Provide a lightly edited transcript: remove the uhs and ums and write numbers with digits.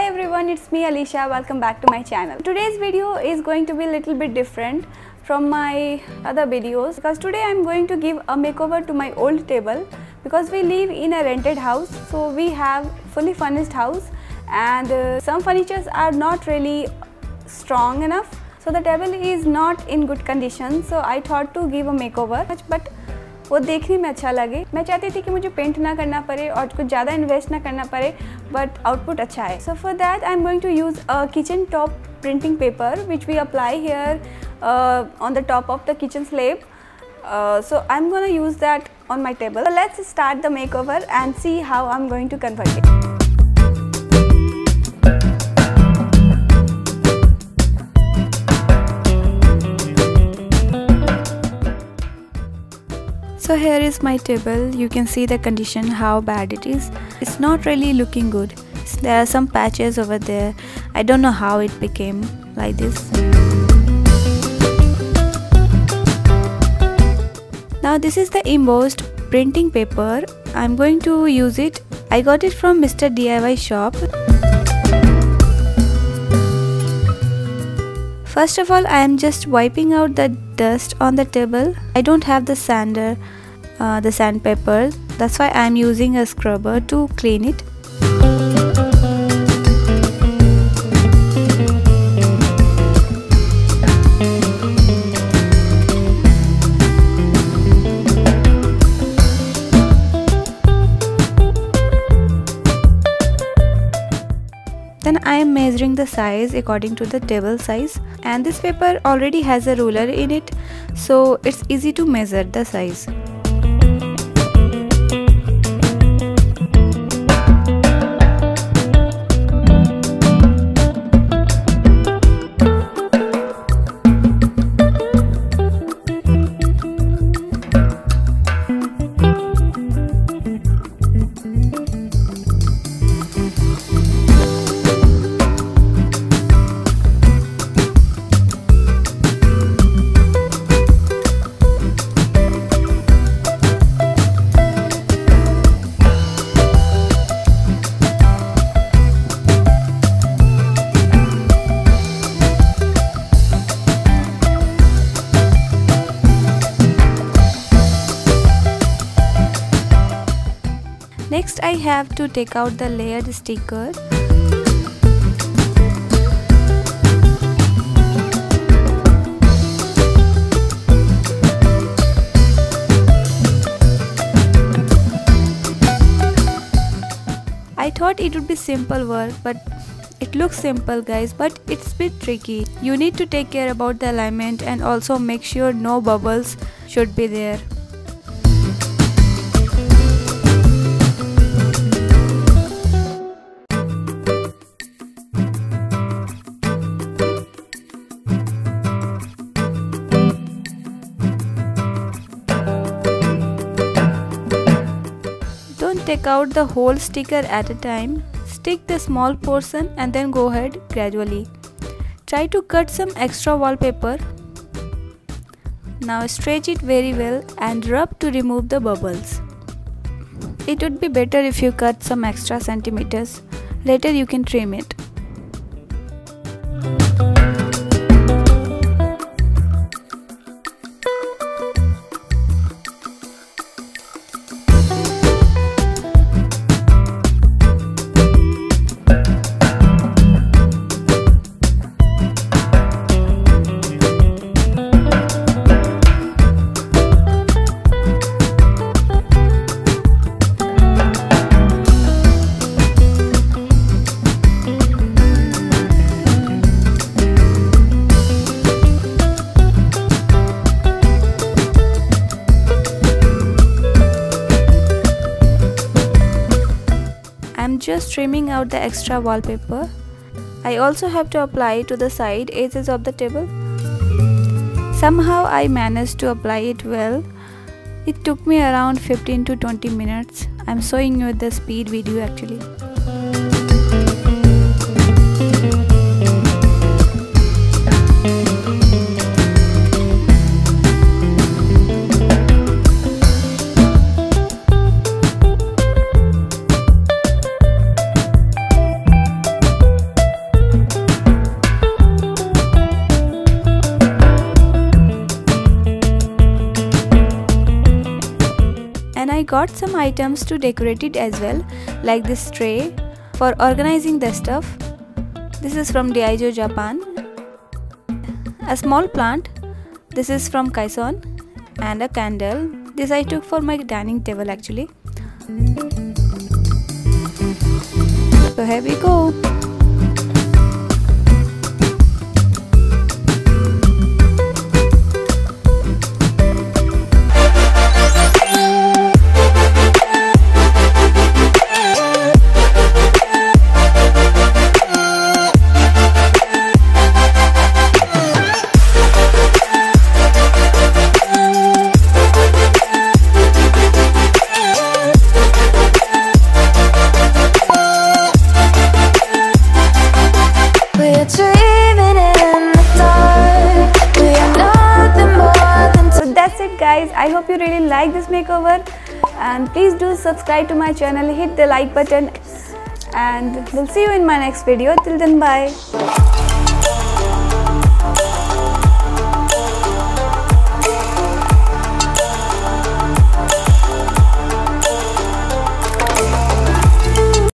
Hi everyone, it's me Alisha. Welcome back to my channel. Today's video is going to be a little bit different from my other videos because today I'm going to give a makeover to my old table because we live in a rented house, so we have fully furnished house and some furnitures are not really strong enough, so the table is not in good condition. So I thought to give a makeover, but वो देखने में अच्छा लगे. मैं चाहती थी कि मुझे पेंट ना करना पड़े और कुछ ज़्यादा इन्वेस्ट ना करना पड़े, बट आउटपुट अच्छा है. So for that I am going to use a kitchen top printing paper which we apply here on the top of the kitchen slab. So I'm gonna use that on my table. So let's start the makeover and see how I'm going to convert it. So here is my table. You can see the condition, how bad it is. It's not really looking good. There are some patches over there. I don't know how it became like this. Now this is the embossed printing paper. I'm going to use it. I got it from Mr. DIY shop. First of all, I am just wiping out the dust on the table. I don't have the sander, the sandpaper. That's why I am using a scrubber to clean it. Then I am measuring the size according to the table size, and this paper already has a ruler in it, so it's easy to measure the size. Next, I have to take out the layered sticker. I thought it would be simple work, but it looks simple guys, but it's a bit tricky. You need to take care about the alignment and also make sure no bubbles should be there. Don't take out the whole sticker at a time. Stick the small portion and then go ahead gradually. Try to cut some extra wallpaper. Now stretch it very well and rub to remove the bubbles. It would be better if you cut some extra centimeters. Later you can trim it. I'm just trimming out the extra wallpaper. I also have to apply to the side edges of the table. Somehow I managed to apply it well. It took me around 15 to 20 minutes. I'm showing you the speed video actually. and I got some items to decorate it as well, like this tray for organizing the stuff. This is from Daijo, Japan. A small plant. This is from Kaison, and a candle. This I took for my dining table actually. So here we go. Guys, I hope you really like this makeover, and please do subscribe to my channel, hit the like button, and we'll see you in my next video. Till then, bye.